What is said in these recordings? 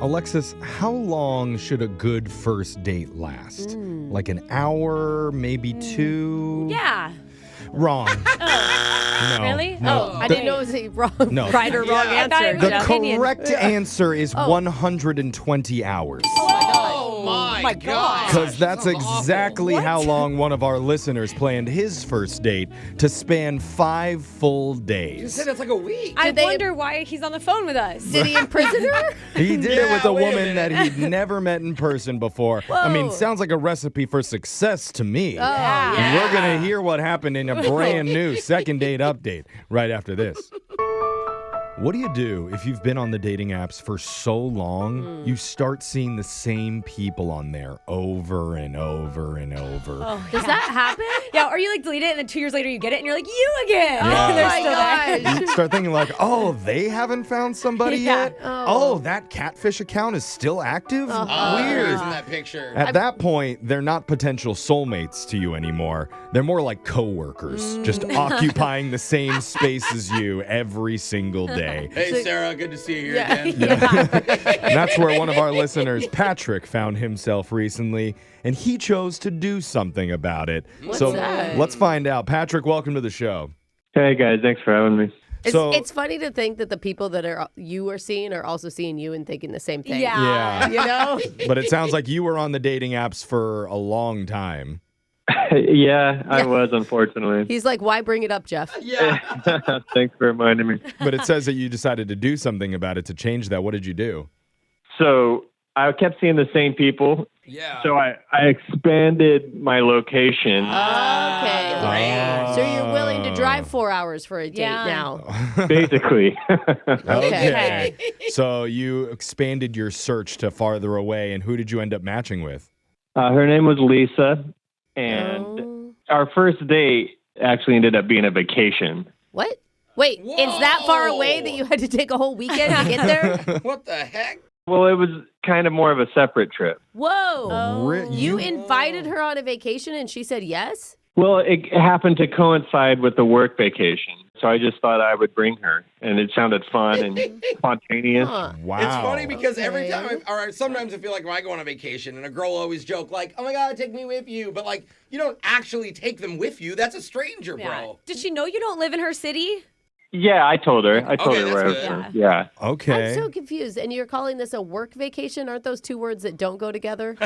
Alexis, how long should a good first date last? Like an hour, maybe 2? Yeah. Wrong. No, Really? no. I didn't know it was a wrong, No. right or wrong Yeah. answer. The Jeff. correct answer is 120 hours. Oh my God. Because that's Sounds awful. exactly how long one of our listeners planned his first date to span 5 full You days. said it's like a week. I Did they- wonder why he's on the phone with us. Did he imprison her? He did it with a wait a woman that minute. he'd never met in person before. I mean, Whoa. sounds like a recipe for success to me. Oh, yeah. We're going to hear what happened in a brand new second date update right after this. What do you do if you've been on the dating apps for so long, you start seeing the same people on there over and over and over? Does that happen? Yeah, or you like delete it and then 2 years later you get it and you're like, you again. Yeah. And they're Oh my still there. gosh. You start thinking like, oh, they haven't found somebody Yeah. yet? Oh, that catfish account is still active? Oh, Weird. isn't that picture? At that point, they're not potential soulmates to you anymore. They're more like coworkers, just occupying the same space as you every single day. Hey, Sarah, good to see you here Yeah. again. And that's where one of our listeners, Patrick, found himself recently, and he chose to do something about it. What's so that? let's find out. Patrick, welcome to the show. Hey guys, thanks for having me. It's funny to think that the people that you are seeing are also seeing you and thinking the same thing. Yeah. Yeah, You know? but it sounds like you were on the dating apps for a long time. Yeah, I was, unfortunately. He's like, why bring it up, Jeff? Yeah. Thanks for reminding me. But it says that you decided to do something about it to change that. What did you do? So I kept seeing the same people. Yeah. So I expanded my location. Okay. the range. So you're willing to drive 4 hours for a date Yeah. now? Basically. Okay. So you expanded your search to farther away, and who did you end up matching with? Her name was Lisa. And Oh. our first date actually ended up being a vacation. What? Wait, it's that far Whoa. away that you had to take a whole weekend to get there? What the heck? Well, it was kind of more of a separate trip. Whoa. Re- You invited her on a vacation and she said yes? Well, it happened to coincide with the work vacation. So I just thought I would bring her. And it sounded fun and spontaneous. Huh. Wow. It's funny because every Okay. time, or sometimes I feel like when I go on a vacation and a girl will always joke like, oh my God, take me with you. But like, you don't actually take them with you. That's a stranger, Yeah. bro. Did she know you don't live in her city? Yeah, I told her. I told Okay, her where I was that's from. good. Yeah. Okay. I'm so confused. And you're calling this a work vacation? Aren't those two words that don't go together?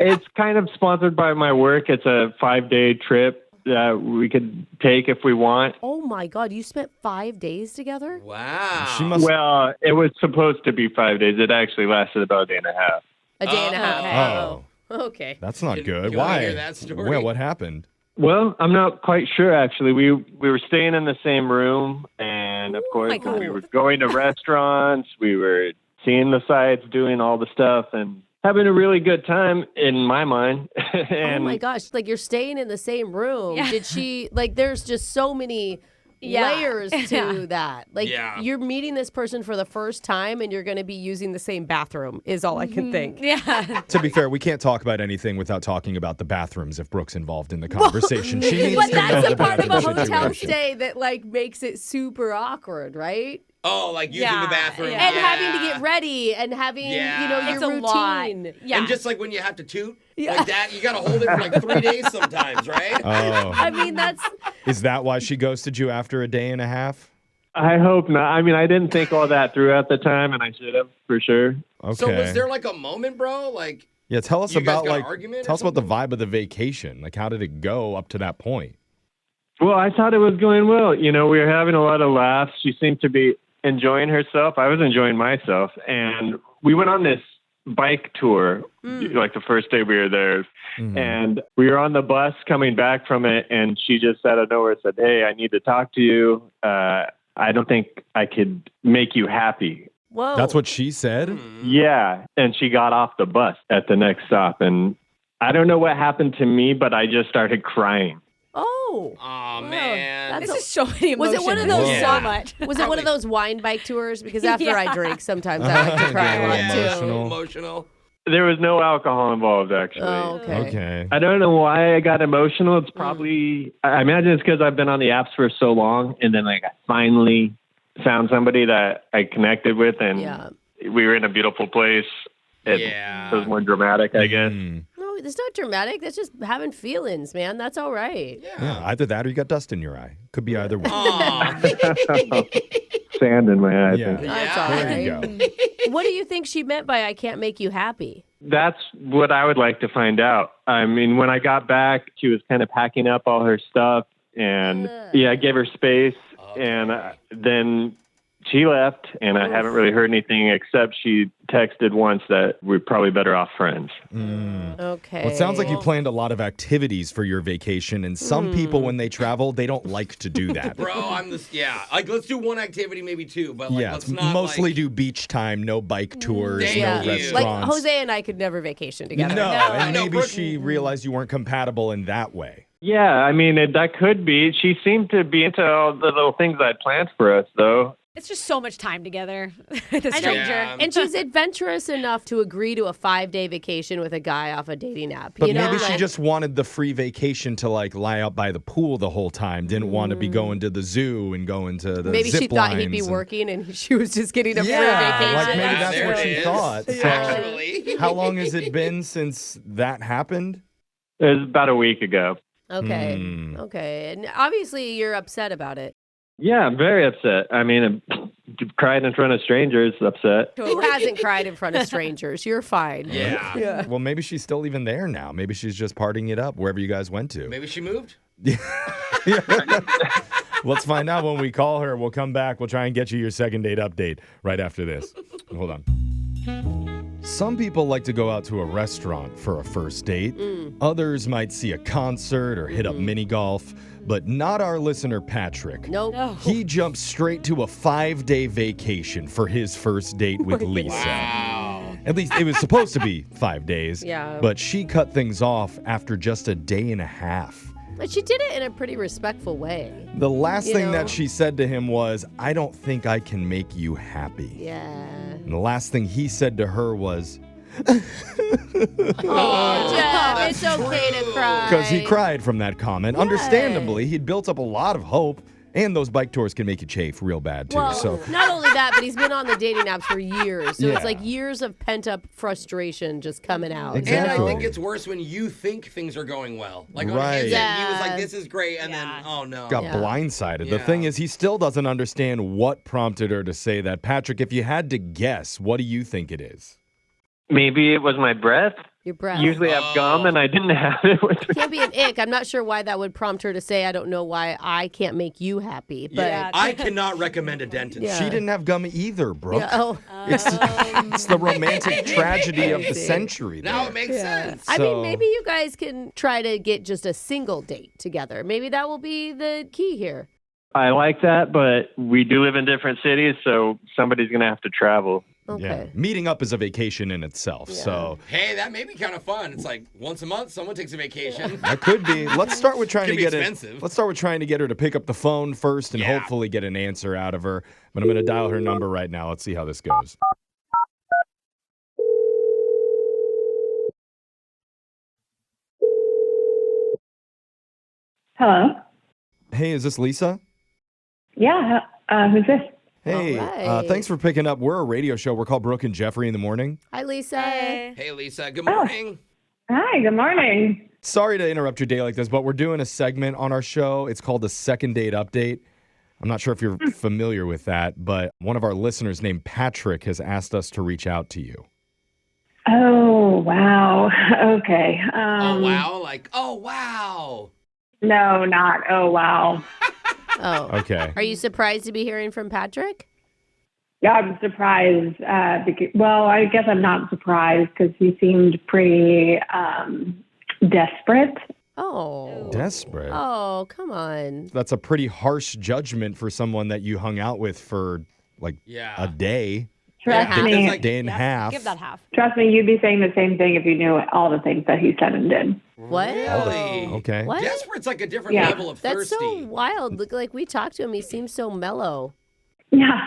It's kind of sponsored by my work. It's a 5-day trip that we could take if we want. Oh my God, you spent 5 days together? Wow. She must. Well, it was supposed to be 5 days. It actually lasted about a day and a half. A day and a half. Oh, Okay. that's not Can- good. can I Why? hear that story? Well, what happened? Well, I'm not quite sure, actually. We were staying in the same room, and of course, my God. we were going to restaurants. We were seeing the sights, doing all the stuff, and having a really good time in my mind. And Oh my gosh, like you're staying in the same room. Yeah. Did she, like, there's just so many Yeah. layers to Yeah. that. Like, Yeah. you're meeting this person for the first time and you're going to be using the same bathroom, is all I can think. Yeah. To be fair, we can't talk about anything without talking about the bathrooms if Brooke's involved in the conversation. She needs But to know that's the a part of a bathroom hotel situation. stay that, like, makes it super awkward, right? Oh, like using Yeah, the bathroom. yeah. And having to get ready and having, Yeah. you know, your It's a routine. lot. Yeah. And just like when you have to toot, Yeah. like that, you got to hold it for like 3 days sometimes, right? Oh, I mean, that's, is that why she ghosted you after a day and a half? I hope not. I mean, I didn't think all that through at the time, and I should have, for sure. Okay. So was there like a moment, bro? Like, Yeah, tell us You guys about got an like argument or tell us about the vibe of the vacation. Like, how did it go up to that point? Well, I thought it was going well. You know, we were having a lot of laughs. She seemed to be enjoying herself. I was enjoying myself. And we went on this bike tour, like the first day we were there. And we were on the bus coming back from it, and she just out of nowhere said, hey, I need to talk to you. I don't think I could make you happy. whoa. That's what she said? Yeah. And she got off the bus at the next stop. And I don't know what happened to me, but I just started crying. Oh. oh man. that's This is so many Was emotions. it one of those? Yeah. So much. Was it one of those wine bike tours? Because after Yeah. I drink, sometimes I like to cry a lot Yeah. too. Emotional. Emotional. There was no alcohol involved, actually. Oh, okay. Okay. I don't know why I got emotional. It's probably, I imagine it's because I've been on the apps for so long. And then, like, I finally found somebody that I connected with. And Yeah. we were in a beautiful place. It was more dramatic, I guess. No, it's not dramatic. That's just having feelings, man. That's all right. Yeah, either that or you got dust in your eye. Could be either one. Sand in my eye, I Yeah. think. That's all There right. you go. What do you think she meant by I can't make you happy? That's what I would like to find out. I mean, when I got back, she was kind of packing up all her stuff, and I gave her space, and then she left, and I haven't really heard anything except she texted once that we're probably better off friends. Okay. Well, it sounds like you planned a lot of activities for your vacation, and some people, when they travel, they don't like to do that. Bro, like, let's do one activity, maybe two, but like, Yeah, let's not mostly like, do beach time, no bike tours, Thank no you. restaurants. Like Jose and I could never vacation together. No, and No, maybe Brooke- she realized you weren't compatible in that way. Yeah, I mean, that could be. She seemed to be into all the little things I'd planned for us, though. It's just so much time together with a stranger. Yeah. And she's adventurous enough to agree to a 5-day vacation with a guy off a dating app. But you know, maybe she like- just wanted the free vacation to like lie out by the pool the whole time. Didn't want to be going to the zoo and going to the maybe zip she thought he'd be lines and- working and she was just getting a free Yeah, vacation. like maybe Yeah, that's there what it she is. thought. So, Actually. how long has it been since that happened? It was about a week ago. Okay. Hmm. Okay. And obviously you're upset about it. Yeah, I'm very upset. I mean, cried in front of strangers, upset. Who hasn't cried in front of strangers? You're fine. Yeah. Well, maybe she's still even there now. Maybe she's just partying it up wherever you guys went to. Maybe she moved? Let's find out when we call her. We'll come back. We'll try and get you your second date update right after this. Hold on. Some people like to go out to a restaurant for a first date. Others might see a concert or hit up mini golf, but not our listener, Patrick. Nope. No. He jumped straight to a 5-day vacation for his first date with Lisa. Wow. At least it was supposed to be 5 days. Yeah. But she cut things off after just a day and a half. But she did it in a pretty respectful way. The last You thing know? that she said to him was, I don't think I can make you happy. Yeah. And the last thing he said to her was, Oh, Jeff, it's okay to cry. because he cried from that comment. Understandably, he'd built up a lot of hope, and those bike tours can make you chafe real bad too. Well, So not only that, but he's been on the dating apps for years. So Yeah. it's like years of pent up frustration just coming out. And Exactly. I think it's worse when you think things are going well. Like on Right. his end, he was like, Yes. this is great, and then, oh no. got Yeah. blindsided. The Yeah. thing is, he still doesn't understand what prompted her to say that. Patrick, if you had to guess, what do you think it is? Maybe it was my breath. Your breath. Usually I have gum, and I didn't have it with me. Can't be an ick. I'm not sure why that would prompt her to say, I don't know why I can't make you happy. But Yeah, I cannot recommend a dentist. Yeah. She didn't have gum either, Brooke. Yeah, oh. It's the romantic tragedy of the see. century. Now there. it makes sense. I So- mean, maybe you guys can try to get just a single date together. Maybe that will be the key here. I like that, but we do live in different cities, so somebody's going to have to travel. Okay. Yeah. Meeting up is a vacation in itself. So Hey, that may be kind of fun. It's like once a month, someone takes a vacation. that could be. Let's start with trying Could to be get expensive. it. Let's start with trying to get her to pick up the phone first and Yeah. hopefully get an answer out of her. But I'm going to dial her number right now. Let's see how this goes. Hello. Hey, is this Lisa? Yeah. Who's this? Hey, All right. thanks for picking up. We're a radio show. We're called Brooke and Jeffrey in the morning. Hi, Lisa. Hey. Hey, Lisa. Good morning. Hi. Good morning. Sorry to interrupt your day like this, but we're doing a segment on our show. It's called the Second Date Update. I'm not sure if you're familiar with that, but one of our listeners named Patrick has asked us to reach out to you. Oh wow. Okay. Oh, wow. Like, oh, wow. No, not. Oh wow. Oh. Okay. Are you surprised to be hearing from Patrick? Yeah, I'm surprised. Well, I guess I'm not surprised because he seemed pretty desperate. Oh. Desperate. Oh, come on. That's a pretty harsh judgment for someone that you hung out with for like Yeah. a day, Trust Yeah, me. like- day and a half. Give that half. Trust me. You'd be saying the same thing if you knew all the things that he said and did. What? Really? Okay. What? Desperate's like a different Yeah. level of That's thirsty. so wild. Look, like we talked to him, he seems so mellow. Yeah.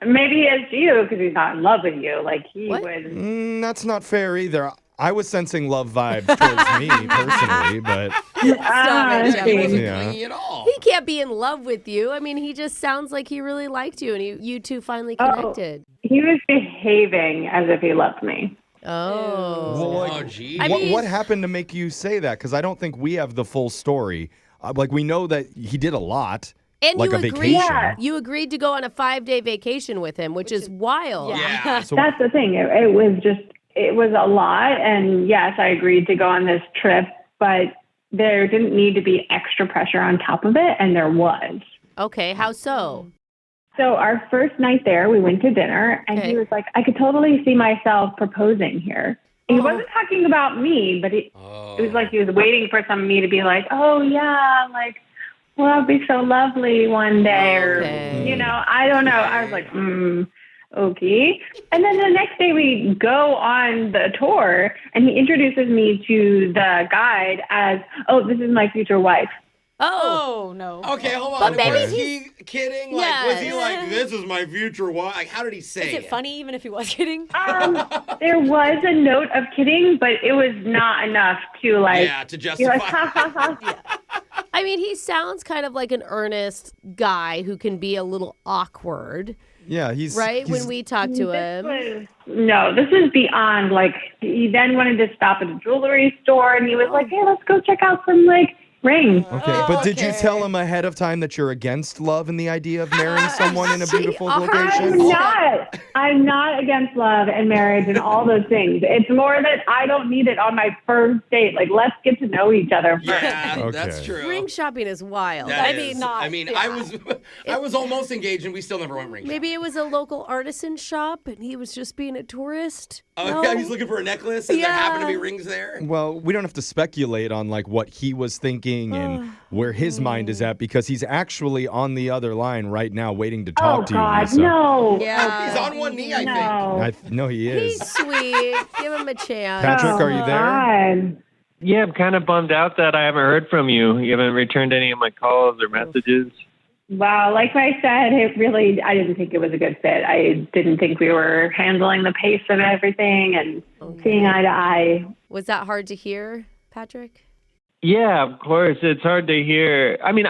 Maybe it's you because he's not in love with you. Like he What? would. That's not fair either. I was sensing love vibes towards me personally, but Stop it, see. Jeffrey. yeah. Clingy at all. He can't be in love with you. I mean, he just sounds like he really liked you, and you two finally connected. He was behaving as if he loved me. Oh. Well, like, Oh, geez. what happened to make you say that? Because I don't think we have the full story. Like, we know that he did a lot. And like you a agreed, vacation. Yeah. you agreed to go on a 5-day vacation with him, which is wild. Yeah. So, That's the thing. It was a lot. And yes, I agreed to go on this trip, but there didn't need to be extra pressure on top of it. And there was. Okay, how so? So our first night there, we went to dinner, and Okay. he was like, I could totally see myself proposing here. And he wasn't talking about me, but it was like he was waiting for me to be like, oh, yeah, like, well, that'd be so lovely one day. Okay. Or, I don't know. I was like, okay. And then the next day we go on the tour, and he introduces me to the guide as, oh, this is my future wife. Oh. Oh, no. Okay, hold on. But maybe was he kidding? Like, Yeah. was he like, this is my future wife? Like, how did he say Is it funny even if he was kidding? There was a note of kidding, but it was not enough to like, Yeah, to be justify. like, ha ha ha. I mean, he sounds kind of like an earnest guy who can be a little awkward, yeah, he's right? he's- When we talk to him. No, this is beyond. Like, he then wanted to stop at a jewelry store, and he was like, hey, let's go check out some like rings. Okay, but did you tell him ahead of time that you're against love and the idea of marrying someone in a beautiful location? I'm not against love and marriage and all those things. It's more that I don't need it on my first date. Like, let's get to know each other first. Yeah, Okay. that's true. Ring shopping is wild. That I is. mean, I mean, I was almost engaged, and we still never went ring shopping. maybe it was a local artisan shop and he was just being a tourist. Oh, No? yeah, he's looking for a necklace, and there happened to be Yeah. rings there. Well, we don't have to speculate on like what he was thinking and where his mind is at because he's actually on the other line right now waiting to talk Oh, to you. God, Lisa. no. Yeah. He's on one knee, I think. No. No, he He's is. sweet. Give him a chance. Patrick, are you there? God. Yeah, I'm kind of bummed out that I haven't heard from you. You haven't returned any of my calls or messages. Well, like I said, I didn't think it was a good fit. I didn't think we were handling the pace of everything and seeing eye to eye. Was that hard to hear, Patrick? Yeah, of course. It's hard to hear. I mean,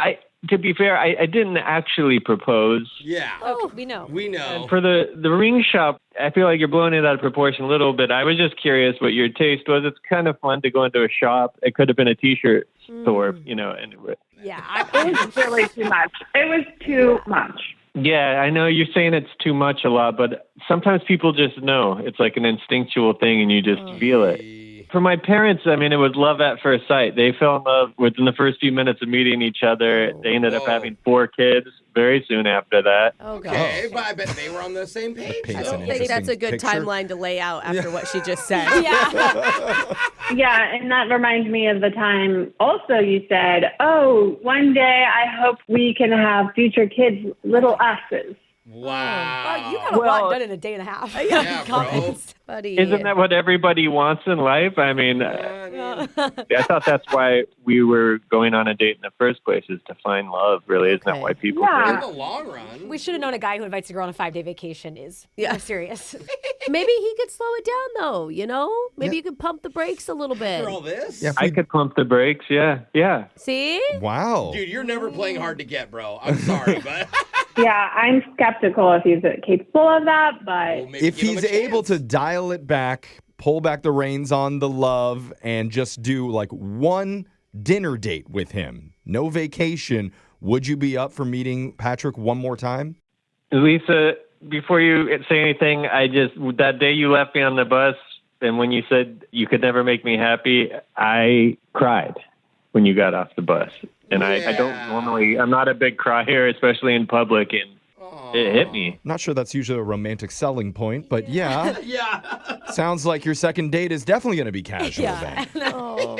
to be fair, I didn't actually propose. Yeah, Okay, we know. we know. For the ring shop, I feel like you're blowing it out of proportion a little bit. I was just curious what your taste was. It's kind of fun to go into a shop. It could have been a T-shirt store, and Yeah. It was really too much. It was too much. yeah, I know you're saying it's too much a lot, but sometimes people just know. It's like an instinctual thing, and you just feel it. For my parents, I mean, it was love at first sight. They fell in love within the first few minutes of meeting each other. They ended up Whoa. having 4 kids very soon after that. Oh, God. Okay, but I bet they were on the same page. paints so- an I think that's a interesting good picture. timeline to lay out after what she just said. Yeah. Yeah, and that reminds me of the time also you said, oh, one day I hope we can have future kids, little us's. Wow. Wow, you got a Well- lot done in a day and a half. Yeah, bro. Buddy. Isn't that what everybody wants in life? I mean, I thought that's why we were going on a date in the first place, is to find love, really. Isn't that Okay. why people Yeah. In the long run. We should have known a guy who invites a girl on a 5-day vacation is Yeah. serious. Maybe he could slow it down, though, you know? Maybe you could pump the brakes a little bit. After all this? Yeah, I could pump the brakes, yeah. See? Wow. Dude, you're never playing hard to get, bro. I'm sorry, but Yeah, I'm skeptical if he's capable of that, but Well, maybe If give him he's a able chance. to dial it back, pull back the reins on the love, and just do like one dinner date with him, no vacation, would you be up for meeting Patrick one more time? Lisa, before you say anything, that day you left me on the bus, and when you said you could never make me happy, I cried when you got off the bus. And I don't normally, I'm not a big crier, especially in public, and it hit me. Not sure that's usually a romantic selling point, but yeah, Yeah. sounds like your second date is definitely going to be casual then. Oh.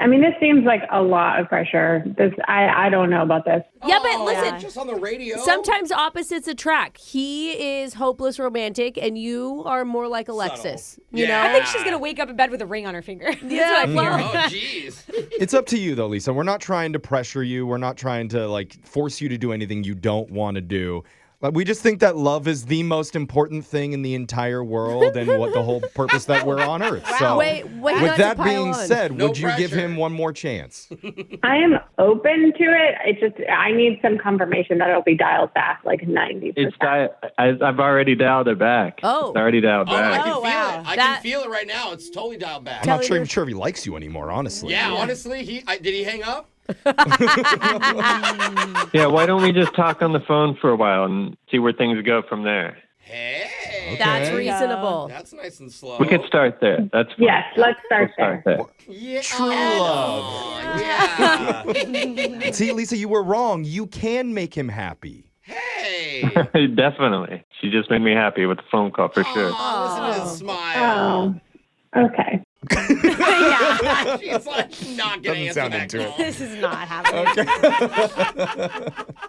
I mean, this seems like a lot of pressure. I don't know about this. Yeah, but Oh, listen, just on the radio. sometimes opposites attract. He is hopeless romantic, and you are more like Alexis. You Yeah. know? I think she's going to wake up in bed with a ring on her finger. That's Yeah, what I fear. Oh, jeez. It's up to you though, Lisa. We're not trying to pressure you. We're not trying to like force you to do anything you don't want to do. Like, we just think that love is the most important thing in the entire world and what the whole purpose that we're on Earth. So, Wait, not with to that pile being on. said, No would you give pressure. him one more chance? I am open to it. It's just I need some confirmation that it'll be dialed back like 90%. I've already dialed it back. Oh. It's already dialed Oh, I back. can Oh, feel wow. it. I That- can feel it right now. It's totally dialed back. I'm not sure, even sure if he likes you anymore, honestly. Yeah, honestly, did he hang up? Yeah, why don't we just talk on the phone for a while and see where things go from there? Hey. That's Okay. reasonable. That's nice and slow. We could start there. That's fine. Yes, let's start We'll there. start there. Yeah. True love. Yeah. See, Lisa, you were wrong. You can make him happy. Hey. Definitely. She just made me happy with the phone call for sure. Oh, listen to his smile. Oh, okay. She's like not going to Doesn't answer sound that into it. call. This is not happening.